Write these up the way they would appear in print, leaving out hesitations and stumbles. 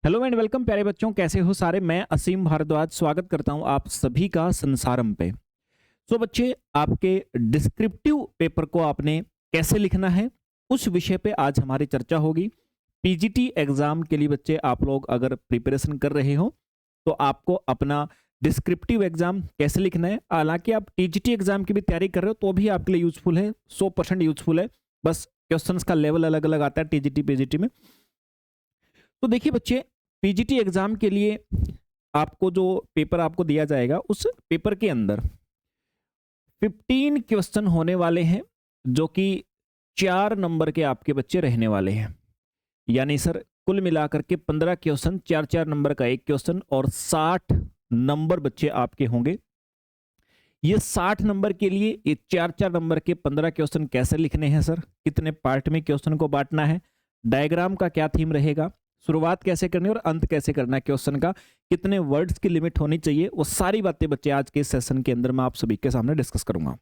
Hello and welcome प्यारे बच्चों, कैसे हो सारे। मैं असीम भारद्वाज स्वागत करता हूं आप सभी का संसारम पे। तो बच्चे, आपके डिस्क्रिप्टिव पेपर को आपने कैसे लिखना है उस विषय पे आज हमारी चर्चा होगी। पीजीटी एग्जाम के लिए बच्चे आप लोग अगर प्रिपरेशन कर रहे हो तो आपको अपना डिस्क्रिप्टिव एग्जाम कैसे लिखना है, हालांकि आप टीजीटी एग्जाम की भी तैयारी कर रहे हो तो भी आपके लिए यूजफुल है, 100% यूजफुल है। बस क्वेश्चंस का लेवल अलग अलग आता है टीजीटी पीजीटी में। तो देखिए बच्चे, पीजीटी एग्जाम के लिए आपको जो पेपर आपको दिया जाएगा उस पेपर के अंदर 15 क्वेश्चन होने वाले हैं, जो कि 4 नंबर के आपके बच्चे रहने वाले हैं। यानी सर कुल मिलाकर के 15 क्वेश्चन, 4-4 नंबर का एक क्वेश्चन और 60 नंबर बच्चे आपके होंगे। ये 60 नंबर के लिए ये 4-4 नंबर के 15 क्वेश्चन कैसे लिखने हैं सर, कितने पार्ट में क्वेश्चन को बांटना है, डायग्राम का क्या थीम रहेगा, शुरुआत कैसे करनी है और अंत कैसे करना है क्वेश्चन का, कितने वर्ड्स की लिमिट होनी चाहिए, वो सारी बातें बच्चे आज के सेशन के अंदर मैं आप सभी के सामने डिस्कस करूंगा।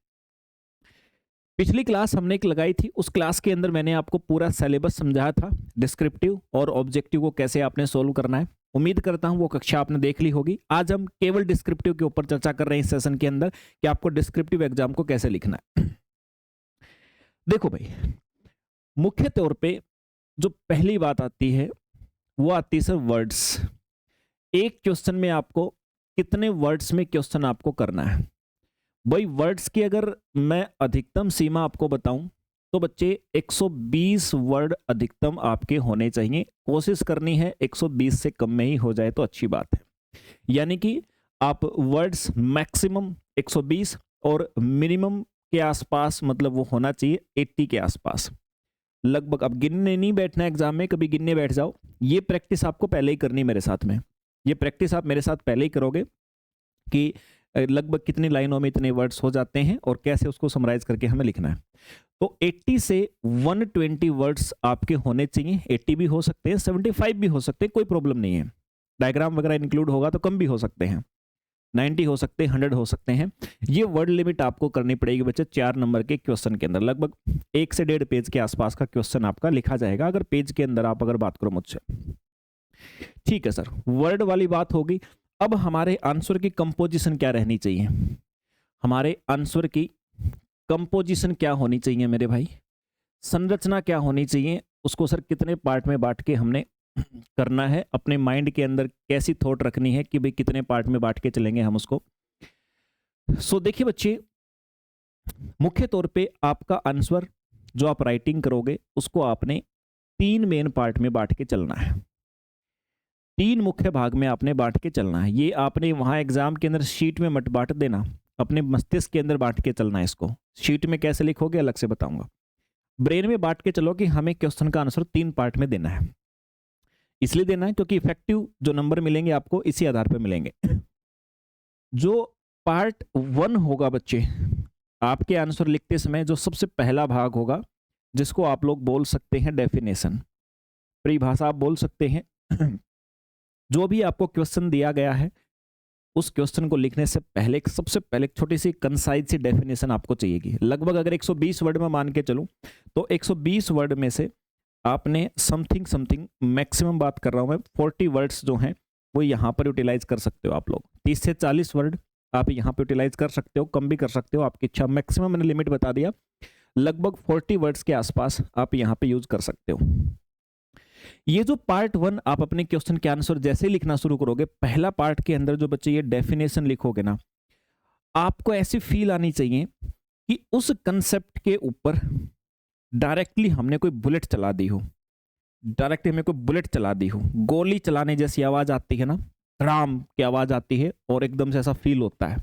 पिछली क्लास हमने एक लगाई थी, उस क्लास के अंदर मैंने आपको पूरा सिलेबस समझाया था, डिस्क्रिप्टिव और ऑब्जेक्टिव को कैसे आपने सोल्व करना है। उम्मीद करता हूं वो कक्षा आपने देख ली होगी। आज हम केवल डिस्क्रिप्टिव के ऊपर चर्चा कर रहे हैं इस सेशन के अंदर कि आपको डिस्क्रिप्टिव एग्जाम को कैसे लिखना है। देखो भाई, मुख्य तौर पे जो पहली बात आती है वो आती है सर वर्ड्स। एक क्वेश्चन में आपको कितने वर्ड्स में क्वेश्चन आपको करना है। भाई वर्ड्स की अगर मैं अधिकतम सीमा आपको बताऊं तो बच्चे 120 वर्ड अधिकतम आपके होने चाहिए। कोशिश करनी है 120 से कम में ही हो जाए तो अच्छी बात है। यानी कि आप वर्ड्स मैक्सिमम 120 और मिनिमम के आसपास, मतलब वो होना चाहिए 80 के आसपास लगभग। अब गिनने नहीं बैठना एग्जाम में, कभी गिनने बैठ जाओ, ये प्रैक्टिस आपको पहले ही करनी मेरे साथ में। ये प्रैक्टिस आप मेरे साथ पहले ही करोगे कि लगभग कितनी लाइनों में इतने वर्ड्स हो जाते हैं और कैसे उसको समराइज करके हमें लिखना है। तो 80 से 120 वर्ड्स आपके होने चाहिए। 80 भी हो सकते हैं, 75 भी हो सकते हैं, कोई प्रॉब्लम नहीं है। डायग्राम वगैरह इंक्लूड होगा तो कम भी हो सकते हैं, 90 हो सकते हैं, 100 हो सकते हैं। ये वर्ड लिमिट आपको करनी पड़ेगी बच्चे 4 नंबर के क्वेश्चन के अंदर। लगभग 1 से 1.5 पेज के आसपास का क्वेश्चन आपका लिखा जाएगा अगर पेज के अंदर आप अगर बात करो मुझसे। ठीक है सर, वर्ड वाली बात होगी। अब हमारे आंसर की कंपोजिशन क्या रहनी चाहिए, हमारे आंसर की कंपोजिशन क्या होनी चाहिए मेरे भाई, संरचना क्या होनी चाहिए, उसको सर कितने पार्ट में बांट के हमने करना है, अपने माइंड के अंदर कैसी थॉट रखनी है कि भाई कितने पार्ट में बांट के चलेंगे हम उसको। सो देखिए बच्चे, मुख्य तौर पे आपका आंसर जो आप राइटिंग करोगे उसको आपने 3 मेन पार्ट में बांट के चलना है। 3 मुख्य भाग में आपने बांट के चलना है। ये आपने वहां एग्जाम के अंदर शीट में मत बांट देना, अपने मस्तिष्क के अंदर बांट के चलना है इसको। शीट में कैसे लिखोगे अलग से बताऊंगा। ब्रेन में बांट के चलो कि हमें क्वेश्चन का आंसर 3 पार्ट में देना है। इसलिए देना है क्योंकि इफेक्टिव जो नंबर मिलेंगे आपको इसी आधार पर मिलेंगे। जो पार्ट 1 होगा बच्चे, आपके आंसर लिखते समय जो सबसे पहला भाग होगा, जिसको आप लोग बोल सकते हैं डेफिनेशन, परिभाषा आप बोल सकते हैं। जो भी आपको क्वेश्चन दिया गया है उस क्वेश्चन को लिखने से पहले सबसे पहले एक छोटी सी कंसाइज सी डेफिनेशन आपको चाहिएगी। लगभग अगर 120 वर्ड में मान के चलूं तो 120 वर्ड में से आपने समथिंग मैक्सिमम बात कर रहा हूं मैं, 40 वर्ड्स जो हैं वो यहां पर यूटिलाइज कर सकते हो आप लोग। 30 से 40 वर्ड आप यहां पर यूटिलाइज कर सकते हो, कम भी कर सकते हो, आपकी इच्छा। मैक्सिमम मैंने लिमिट बता दिया, लगभग 40 वर्ड्स के आसपास आप यहां पे यूज कर सकते हो। ये जो पार्ट 1 आप अपने क्वेश्चन के आंसर जैसे ही लिखना शुरू करोगे, पहला पार्ट के अंदर जो बच्चे ये डेफिनेशन लिखोगे ना, आपको ऐसी फील आनी चाहिए कि उस कंसेप्ट के ऊपर डायरेक्टली हमने कोई बुलेट चला दी हो, डायरेक्टली हमें कोई बुलेट चला दी हो, गोली चलाने जैसी आवाज आती है ना, राम की आवाज आती है और एकदम से ऐसा फील होता है।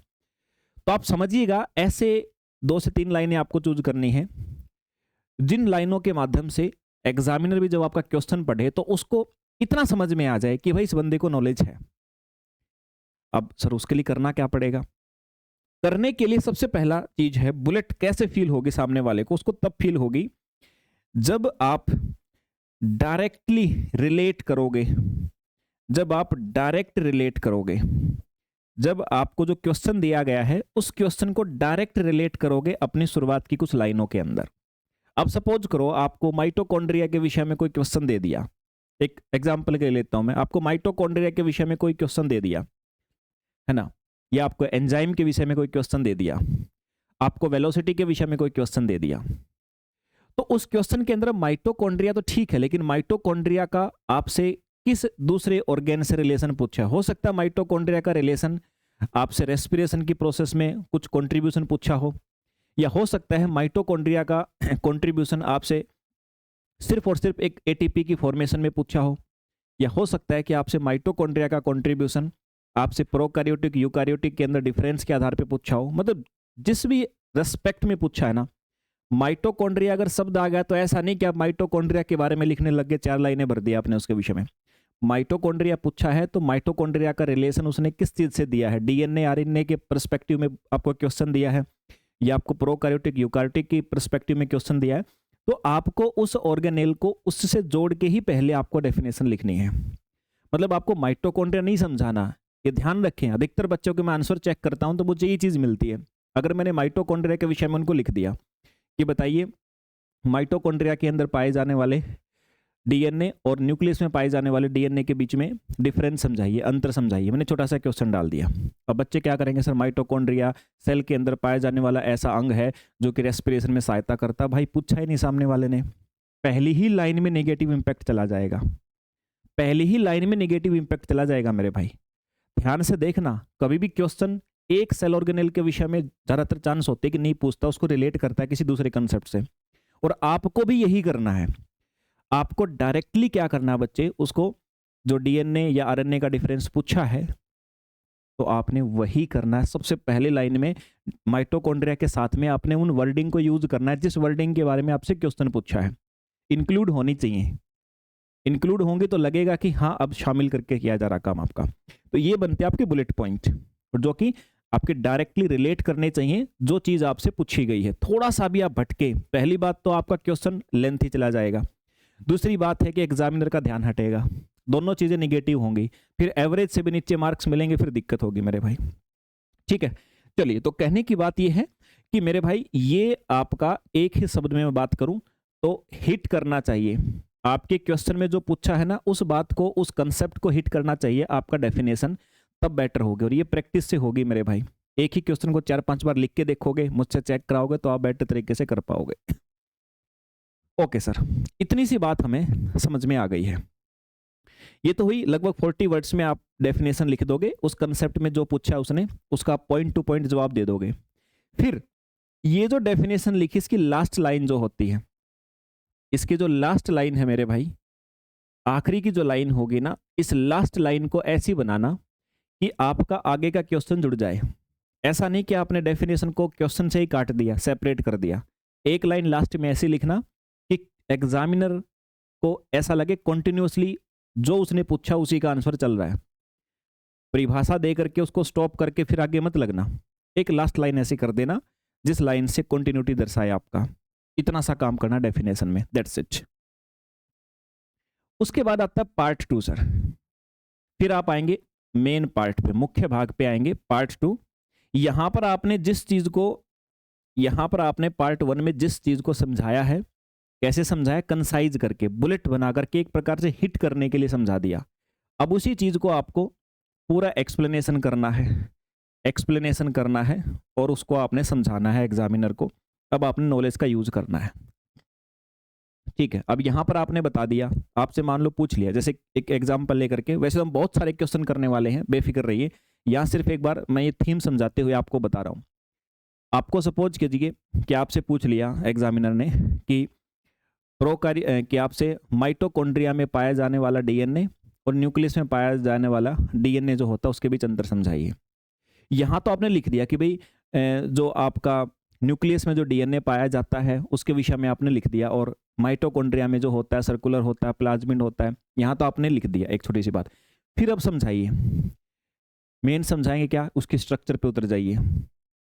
तो आप समझिएगा, ऐसे 2 से 3 लाइनें आपको चूज करनी है, जिन लाइनों के माध्यम से एग्जामिनर भी जब आपका क्वेश्चन पढ़े तो उसको इतना समझ में आ जाए कि भाई इस बंदे को नॉलेज है। अब सर उसके लिए करना क्या पड़ेगा, करने के लिए सबसे पहला चीज है बुलेट कैसे फील होगी सामने वाले को, उसको तब फील होगी जब आप डायरेक्टली रिलेट करोगे, जब आप डायरेक्ट रिलेट करोगे, जब आपको जो क्वेश्चन दिया गया है उस क्वेश्चन को डायरेक्ट रिलेट करोगे अपनी शुरुआत की कुछ लाइनों के अंदर। अब सपोज करो आपको माइटोकॉन्ड्रिया के विषय में कोई क्वेश्चन दे दिया, एक एग्जाम्पल के लेता हूं मैं, आपको माइटोकॉन्ड्रिया के विषय में कोई क्वेश्चन दे दिया है ना, या आपको एंजाइम के विषय में कोई क्वेश्चन दे दिया, आपको वेलोसिटी के विषय में कोई क्वेश्चन दे दिया, तो उस क्वेश्चन के अंदर माइटोकॉन्ड्रिया तो ठीक है, लेकिन माइटोकॉन्ड्रिया का आपसे किस दूसरे ऑर्गेन से रिलेशन पूछा। हो सकता है माइटोकॉन्ड्रिया का रिलेशन आपसे रेस्पिरेशन की प्रोसेस में कुछ कंट्रीब्यूशन पूछा हो, या हो सकता है माइटोकॉन्ड्रिया का कंट्रीब्यूशन आपसे सिर्फ और सिर्फ एक एटीपी की फॉर्मेशन में पूछा हो, या हो सकता है कि आपसे माइटोकॉन्ड्रिया का कंट्रीब्यूशन आपसे प्रोकैरियोटिक यूकैरियोटिक के अंदर डिफरेंस के आधार पे पूछा हो। मतलब जिस भी रेस्पेक्ट में पूछा है ना, माइटोकॉन्ड्रिया अगर शब्द आ गया तो ऐसा नहीं कि आप माइटोकॉन्ड्रिया के बारे में लिखने लग गए, 4 लाइनें भर दिया आपने उसके विषय में। माइटोकॉन्ड्रिया पूछा है तो माइटोकॉन्ड्रिया का रिलेशन उसने किस चीज से दिया है, डीएनए आरएनए के पर्सपेक्टिव में आपको क्वेश्चन दिया है, या आपको प्रोकैरियोटिक यूकैरियोटिक की पर्सपेक्टिव में क्वेश्चन दिया है, तो आपको उस ऑर्गेनेल को उससे जोड़ के ही पहले आपको डेफिनेशन लिखनी है। मतलब आपको माइटोकॉन्ड्रिया नहीं समझाना, ये ध्यान रखें। अधिकतर बच्चों के मैं आंसर चेक करता हूं तो मुझे ये चीज मिलती है, अगर मैंने माइटोकॉन्ड्रिया के विषय में उनको लिख दिया कि बताइए माइटोकॉन्ड्रिया के अंदर पाए जाने वाले डीएनए और न्यूक्लियस में पाए जाने वाले डीएनए के बीच में डिफरेंस समझाइए, अंतर समझाइए, मैंने छोटा सा क्वेश्चन डाल दिया। अब बच्चे क्या करेंगे, सर माइटोकॉन्ड्रिया सेल के अंदर पाया जाने वाला ऐसा अंग है जो कि रेस्पिरेशन में सहायता करता। भाई पूछा ही नहीं सामने वाले ने, पहली ही लाइन में नेगेटिव इंपैक्ट चला जाएगा, पहली ही लाइन में नेगेटिव इंपैक्ट चला जाएगा मेरे भाई। ध्यान से देखना, कभी भी क्वेश्चन एक सेल ऑर्गेनेल के विषय में ज्यादातर चांस होते हैं कि नहीं पूछता, उसको रिलेट करता है किसी दूसरे कंसेप्ट से, और आपको भी यही करना है। आपको डायरेक्टली क्या करना है बच्चे, उसको जो डीएनए या आरएनए का डिफरेंस पूछा है तो आपने वही करना है। सबसे पहले लाइन में माइटोकॉन्ड्रिया के साथ में आपने उन वर्डिंग को यूज करना है जिस वर्डिंग के बारे में आपसे क्वेश्चन पूछा है, इंक्लूड होनी चाहिए। इंक्लूड होंगे तो लगेगा कि हाँ अब शामिल करके किया जा रहा काम आपका। तो ये बनते हैं आपके बुलेट पॉइंट, और जो कि आपके डायरेक्टली रिलेट करने चाहिए जो चीज आपसे पूछी गई है। थोड़ा सा भी आप भटके, पहली बात तो आपका क्वेश्चन लेंथ ही चला जाएगा, दूसरी बात है कि एग्जामिनर का ध्यान हटेगा, दोनों चीजें निगेटिव होंगी, फिर एवरेज से भी नीचे मार्क्स मिलेंगे, फिर दिक्कत होगी मेरे भाई। ठीक है, चलिए, तो कहने की बात यह है कि मेरे भाई ये आपका एक ही शब्द में मैं बात करूं तो हिट करना चाहिए आपके क्वेश्चन में जो पूछा है ना, उस बात को, उस कंसेप्ट को हिट करना चाहिए आपका डेफिनेशन, तब बेटर होगी। और ये प्रैक्टिस से होगी मेरे भाई, एक ही क्वेश्चन को 4-5 बार लिख के देखोगे, मुझसे चेक कराओगे तो आप बेटर तरीके से कर पाओगे। ओके सर, इतनी सी बात हमें समझ में आ गई है। ये तो हुई लगभग 40 वर्ड्स में आप डेफिनेशन लिख दोगे, उस कंसेप्ट में जो पूछा उसने उसका पॉइंट टू पॉइंट जवाब दे दोगे। फिर ये जो डेफिनेशन लिखी, इसकी लास्ट लाइन जो होती है, इसकी जो लास्ट लाइन है मेरे भाई, आखिरी की जो लाइन होगी ना, इस लास्ट लाइन को ऐसी बनाना कि आपका आगे का क्वेश्चन जुड़ जाए। ऐसा नहीं कि आपने डेफिनेशन को क्वेश्चन से ही काट दिया, सेपरेट कर दिया। एक लाइन लास्ट में ऐसी लिखना कि एग्जामिनर को ऐसा लगे कंटिन्यूअसली जो उसने पूछा उसी का आंसर चल रहा है। परिभाषा दे करके उसको स्टॉप करके फिर आगे मत लगना, एक लास्ट लाइन ऐसी कर देना जिस लाइन से कंटिन्यूटी दर्शाए आपका। इतना सा काम करना डेफिनेशन में, दैट्स इट। उसके बाद आता है पार्ट 2 सर। फिर आप आएंगे मेन पार्ट पे, मुख्य भाग पे आएंगे, पार्ट 2। यहां पर आपने जिस चीज को, यहां पर आपने पार्ट 1 में जिस चीज को समझाया है, कैसे समझाया, कंसाइज करके, बुलेट बना करके, एक प्रकार से हिट करने के लिए समझा दिया। अब उसी चीज को आपको पूरा एक्सप्लेनेशन करना है, एक्सप्लेनेशन करना है और उसको आपने समझाना है एग्जामिनर को। अब आपने नॉलेज का यूज करना है। ठीक है, अब यहां पर आपने बता दिया, आपसे मान लो पूछ लिया, जैसे एक एग्जांपल लेकर के, वैसे तो हम बहुत सारे क्वेश्चन करने वाले हैं, बेफिक्र रहिए। यहां सिर्फ एक बार मैं ये थीम समझाते हुए आपको बता रहा हूं। आपको सपोज कीजिए कि आपसे पूछ लिया एग्जामिनर ने कि कि आपसे माइटोकॉन्ड्रिया में पाया जाने वाला डीएनए और न्यूक्लियस में पाया जाने वाला डीएनए जो होता है उसके बीच अंतर समझाइए। यहां तो आपने लिख दिया कि भाई जो आपका न्यूक्लियस में जो डीएनए पाया जाता है उसके विषय में आपने लिख दिया, और माइटोकॉन्ड्रिया में जो होता है सर्कुलर होता है, प्लाज्मिड होता है, यहां तो आपने लिख दिया एक छोटी सी बात। फिर अब समझाइए, मेन समझाएंगे क्या, उसके स्ट्रक्चर पे उतर जाइए।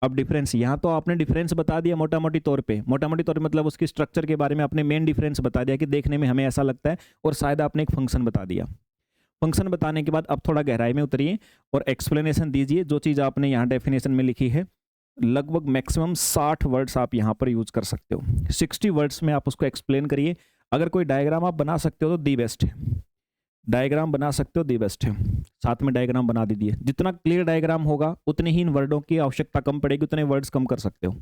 अब डिफरेंस, यहां तो आपने डिफरेंस बता दिया मोटा मोटी तौर पे, मोटा मोटी तौर पे मतलब उसकी स्ट्रक्चर के बारे में आपने मेन डिफरेंस बता दिया कि देखने में हमें ऐसा लगता है, और शायद आपने एक फंक्शन बता दिया। फंक्शन बताने के बाद अब थोड़ा गहराई में उतरिए और एक्सप्लेनेशन दीजिए। जो चीज़ आपने यहाँ डेफिनेशन में लिखी है, लगभग मैक्सिमम 60 वर्ड्स आप यहाँ पर यूज कर सकते हो, 60 वर्ड्स में आप उसको एक्सप्लेन करिए। अगर कोई डायग्राम आप बना सकते हो तो दी बेस्ट है। डायग्राम बना सकते हो दी बेस्ट है, साथ में डायग्राम बना दीजिए। जितना क्लियर डायग्राम होगा उतनी ही इन वर्डों की आवश्यकता कम पड़ेगी, उतने वर्ड्स कम कर सकते हो।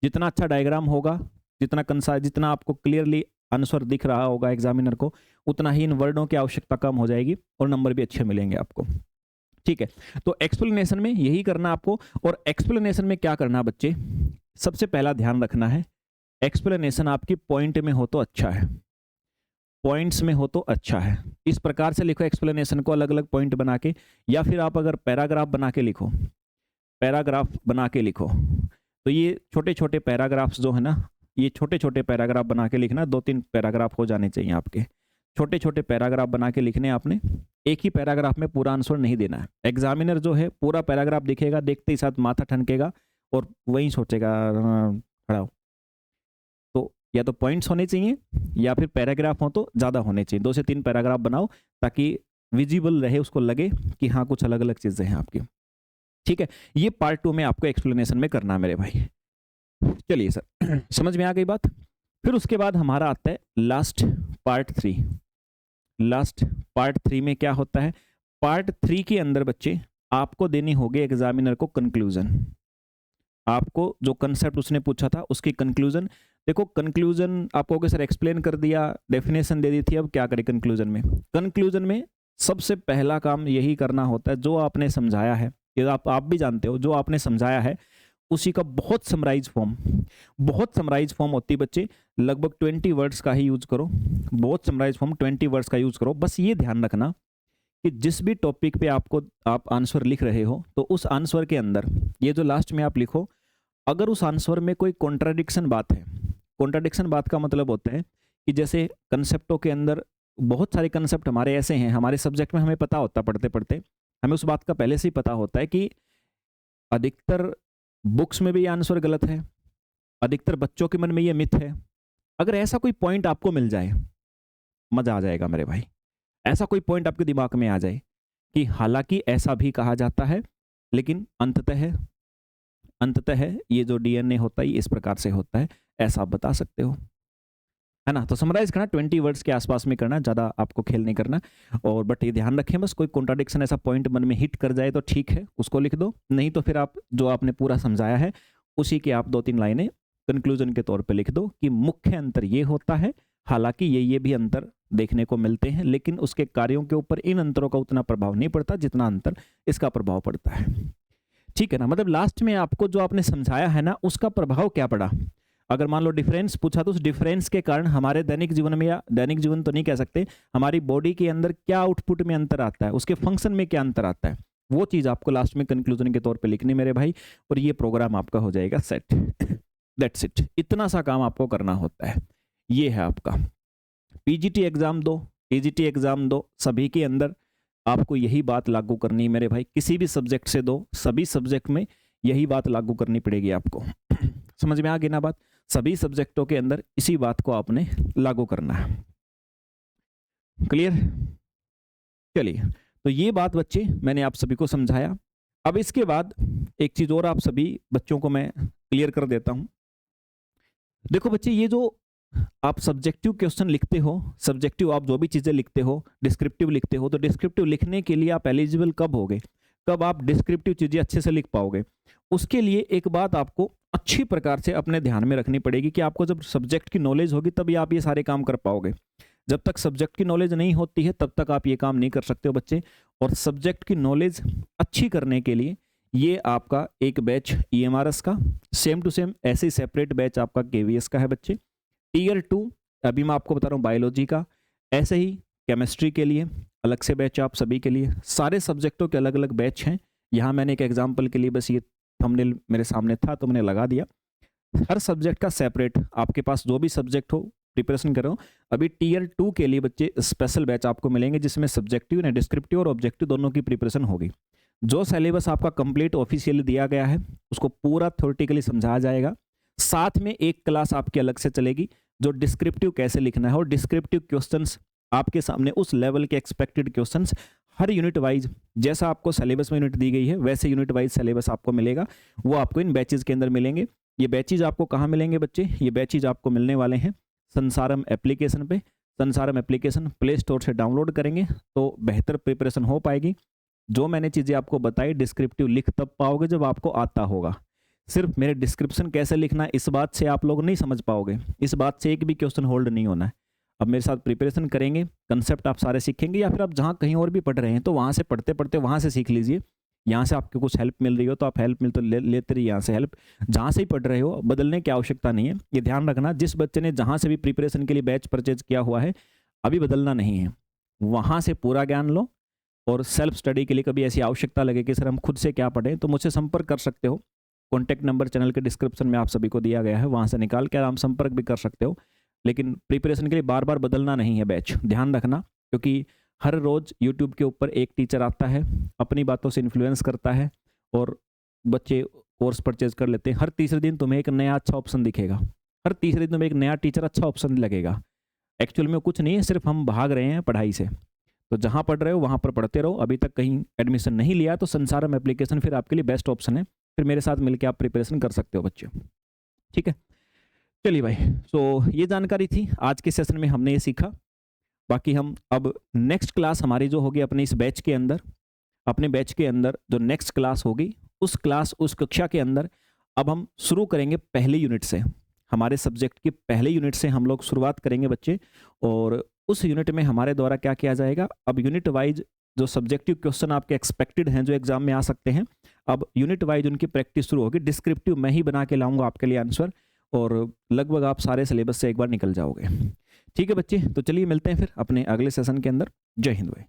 जितना अच्छा डायग्राम होगा, जितना कंसाइज, जितना आपको क्लियरली आंसर दिख रहा होगा एग्जामिनर को, उतना ही इन वर्डों की आवश्यकता कम हो जाएगी और नंबर भी अच्छे मिलेंगे आपको। ठीक है, तो एक्सप्लेनेशन में यही करना आपको। और एक्सप्लेनेशन में क्या करना बच्चे, सबसे पहला ध्यान रखना है, एक्सप्लेनेशन आपकी पॉइंट में हो तो अच्छा है, पॉइंट्स में हो तो अच्छा है। इस प्रकार से लिखो एक्सप्लेनेशन को, अलग अलग पॉइंट बना के, या फिर आप अगर पैराग्राफ बना के लिखो, पैराग्राफ बना के लिखो, तो ये छोटे छोटे पैराग्राफ्स जो है ना, ये छोटे छोटे पैराग्राफ बना के लिखना, 2-3 पैराग्राफ हो जाने चाहिए आपके। छोटे छोटे पैराग्राफ बना के लिखने आपने, एक ही पैराग्राफ में पूरा आंसर नहीं देना है। एग्जामिनर जो है पूरा पैराग्राफ दिखेगा, देखते ही साथ माथा ठनकेगा और वही सोचेगा खड़ा हो। तो या तो पॉइंट्स होने चाहिए या फिर पैराग्राफ हो तो ज़्यादा होने चाहिए, 2 से 3 पैराग्राफ बनाओ ताकि विजिबल रहे, उसको लगे कि हाँ कुछ अलग अलग चीज़ें हैं आपकी। ठीक है, ये पार्ट 2 में आपको एक्सप्लेनेशन में करना है मेरे भाई। चलिए सर, समझ में आ गई बात। फिर उसके बाद हमारा आता है लास्ट पार्ट 3। लास्ट पार्ट 3 में क्या होता है, पार्ट 3 के अंदर बच्चे आपको देनी होगी एग्जामिनर को कंक्लूजन। आपको जो कंसेप्ट उसने पूछा था उसकी कंक्लूजन। देखो कंक्लूजन आपको अगर सर एक्सप्लेन कर दिया, डेफिनेशन दे दी थी, अब क्या करें कंक्लूजन में। कंक्लूजन में सबसे पहला काम यही करना होता है, जो आपने समझाया है, ये आप भी जानते हो, जो आपने समझाया है उसी का बहुत समराइज फॉर्म, बहुत समराइज फॉर्म होती है बच्चे, लगभग 20 वर्ड्स का ही यूज करो, बहुत समराइज फॉर्म 20 वर्ड्स का यूज करो। बस ये ध्यान रखना कि जिस भी टॉपिक पे आप आंसर लिख रहे हो, तो उस आंसर के अंदर ये जो लास्ट में आप लिखो, अगर उस आंसर में कोई कॉन्ट्राडिक्शन बात है, कॉन्ट्राडिक्शन बात का मतलब होता है कि जैसे कंसेप्टों के अंदर बहुत सारे कंसेप्ट हमारे ऐसे हैं, हमारे सब्जेक्ट में हमें पता होता, पढ़ते पढ़ते हमें उस बात का पहले से ही पता होता है कि अधिकतर बुक्स में भी ये आंसर गलत है, अधिकतर बच्चों के मन में ये मिथ है। अगर ऐसा कोई पॉइंट आपको मिल जाए, मजा आ जाएगा मेरे भाई। ऐसा कोई पॉइंट आपके दिमाग में आ जाए कि हालांकि ऐसा भी कहा जाता है, लेकिन अंततः ये जो डीएनए होता है इस प्रकार से होता है, ऐसा आप बता सकते हो, है ना। तो समराइज करना 20 वर्ड्स के आसपास में करना, ज़्यादा आपको खेल नहीं करना। और बट ये ध्यान रखें, बस कोई कॉन्ट्राडिक्शन ऐसा पॉइंट मन में हिट कर जाए तो ठीक है, उसको लिख दो, नहीं तो फिर आप जो आपने पूरा समझाया है उसी के आप 2-3 लाइनें कंक्लूजन के तौर पे लिख दो कि मुख्य अंतर ये होता है, हालांकि ये भी अंतर देखने को मिलते हैं, लेकिन उसके कार्यों के ऊपर इन अंतरों का उतना प्रभाव नहीं पड़ता जितना अंतर इसका प्रभाव पड़ता है। ठीक है ना, मतलब लास्ट में आपको जो आपने समझाया है ना उसका प्रभाव क्या पड़ा। अगर मान लो डिफरेंस पूछा तो उस डिफरेंस के कारण हमारे दैनिक जीवन में, या दैनिक जीवन तो नहीं कह सकते, हमारी बॉडी के अंदर क्या आउटपुट में अंतर आता है, उसके फंक्शन में क्या अंतर आता है, वो चीज़ आपको लास्ट में कंक्लूजन के तौर पे लिखनी मेरे भाई, और ये प्रोग्राम आपका हो जाएगा सेट। दैट्स इट, इतना सा काम आपको करना होता है। ये है आपका पीजीटी एग्जाम दो, टीजीटी एग्जाम दो, सभी के अंदर आपको यही बात लागू करनी है मेरे भाई। किसी भी सब्जेक्ट से दो, सभी सब्जेक्ट में यही बात लागू करनी पड़ेगी आपको। समझ में आ गई ना बात, सभी सब्जेक्टों के अंदर इसी बात को आपने लागू करना है। क्लियर, चलिए, तो ये बात बच्चे मैंने आप सभी को समझाया। अब इसके बाद एक चीज और आप सभी बच्चों को मैं क्लियर कर देता हूं। देखो बच्चे, ये जो आप सब्जेक्टिव क्वेश्चन लिखते हो, सब्जेक्टिव आप जो भी चीजें लिखते हो, डिस्क्रिप्टिव लिखते हो, तो डिस्क्रिप्टिव लिखने के लिए आप एलिजिबल कब होगे, कब आप डिस्क्रिप्टिव चीजें अच्छे से लिख पाओगे। उसके लिए एक बात आपको अच्छी प्रकार से अपने ध्यान में रखनी पड़ेगी कि आपको जब सब्जेक्ट की नॉलेज होगी तभी आप ये सारे काम कर पाओगे। जब तक सब्जेक्ट की नॉलेज नहीं होती है तब तक आप ये काम नहीं कर सकते हो बच्चे। और सब्जेक्ट की नॉलेज अच्छी करने के लिए ये आपका एक बैच EMRS का, सेम टू सेम ऐसे ही सेपरेट बैच आपका KVS का है बच्चे। Tier 2 अभी मैं आपको बता रहा हूँ बायोलॉजी का, ऐसे ही केमिस्ट्री के लिए अलग से बैच आप सभी के लिए, सारे सब्जेक्टों के अलग अलग बैच हैं। यहाँ मैंने एक एग्जाम्पल के लिए बस ये थंबनेल मेरे सामने था तो मैंने लगा दिया। हर सब्जेक्ट का सेपरेट, आपके पास जो भी सब्जेक्ट हो प्रिपरेशन कर रहे हो, अभी Tier 2 के लिए बच्चे स्पेशल बैच आपको मिलेंगे जिसमें सब्जेक्टिव, डिस्क्रिप्टिव और ऑब्जेक्टिव दोनों की प्रिपरेशन होगी। जो सिलेबस आपका कंप्लीट ऑफिशियली दिया गया है उसको पूरा थ्योरेटिकली समझाया जाएगा। साथ में एक क्लास आपकी अलग से चलेगी जो डिस्क्रिप्टिव कैसे लिखना है, और डिस्क्रिप्टिव क्वेश्चंस आपके सामने उस लेवल के एक्सपेक्टेड क्वेश्चंस हर यूनिट वाइज, जैसा आपको सिलेबस में यूनिट दी गई है वैसे यूनिट वाइज सिलेबस आपको मिलेगा, वो आपको इन बैचेज के अंदर मिलेंगे। ये बैचेज आपको कहाँ मिलेंगे बच्चे, ये बैचेज आपको मिलने वाले हैं संसारम एप्लीकेशन पे। संसारम एप्लीकेशन प्ले स्टोर से डाउनलोड करेंगे तो बेहतर प्रिपरेशन हो पाएगी। जो मैंने चीज़ें आपको बताई, डिस्क्रिप्टिव लिख तब पाओगे जब आपको आता होगा। सिर्फ मेरे डिस्क्रिप्शन कैसे लिखना, इस बात से आप लोग नहीं समझ पाओगे, इस बात से एक भी क्वेश्चन होल्ड नहीं होना है। अब मेरे साथ प्रिपरेशन करेंगे, कंसेप्ट आप सारे सीखेंगे, या फिर आप जहाँ कहीं और भी पढ़ रहे हैं तो वहाँ से पढ़ते पढ़ते वहाँ से सीख लीजिए। यहाँ से आपको कुछ हेल्प मिल रही हो तो आप हेल्प मिल तो लेते रहिए यहाँ से हेल्प। जहाँ से ही पढ़ रहे हो बदलने की आवश्यकता नहीं है। ये ध्यान रखना, जिस बच्चे ने जहाँ से भी प्रिपरेशन के लिए बैच परचेज किया हुआ है, अभी बदलना नहीं है। वहाँ से पूरा ज्ञान लो, और सेल्फ स्टडी के लिए कभी ऐसी आवश्यकता लगे कि सर हम खुद से क्या पढ़ें, तो मुझसे संपर्क कर सकते हो। कॉन्टैक्ट नंबर चैनल के डिस्क्रिप्शन में आप सभी को दिया गया है, वहाँ से निकाल के आप संपर्क भी कर सकते हो। लेकिन प्रिपरेशन के लिए बार बार बदलना नहीं है बैच, ध्यान रखना, क्योंकि हर रोज़ यूट्यूब के ऊपर एक टीचर आता है, अपनी बातों से इन्फ्लुएंस करता है और बच्चे कोर्स परचेज कर लेते हैं। हर तीसरे दिन तुम्हें एक नया अच्छा ऑप्शन दिखेगा, हर तीसरे दिन तुम्हें एक नया टीचर अच्छा ऑप्शन लगेगा। एक्चुअल में कुछ नहीं है, सिर्फ हम भाग रहे हैं पढ़ाई से। तो जहाँ पढ़ रहे हो वहाँ पर पढ़ते रहो। अभी तक कहीं एडमिशन नहीं लिया तो संसारम एप्लीकेशन फिर आपके लिए बेस्ट ऑप्शन है। फिर मेरे साथ मिलकर आप प्रिपरेशन कर सकते हो बच्चों, ठीक है। चलिए भाई, तो ये जानकारी थी आज के सेशन में, हमने ये सीखा। बाकी हम अब नेक्स्ट क्लास हमारी जो होगी अपने इस बैच के अंदर, अपने बैच के अंदर जो नेक्स्ट क्लास होगी उस कक्षा के अंदर अब हम शुरू करेंगे पहले यूनिट से। हमारे सब्जेक्ट के पहले यूनिट से हम लोग शुरुआत करेंगे बच्चे, और उस यूनिट में हमारे द्वारा क्या किया जाएगा, अब यूनिट वाइज जो सब्जेक्टिव क्वेश्चन आपके एक्सपेक्टेड हैं जो एग्जाम में आ सकते हैं, अब यूनिट वाइज उनकी प्रैक्टिस शुरू होगी। डिस्क्रिप्टिव मैं ही बना के लाऊंगा आपके लिए आंसर, और लगभग आप सारे सिलेबस से एक बार निकल जाओगे। ठीक है बच्चे, तो चलिए मिलते हैं फिर अपने अगले सेशन के अंदर। जय हिंद भाई।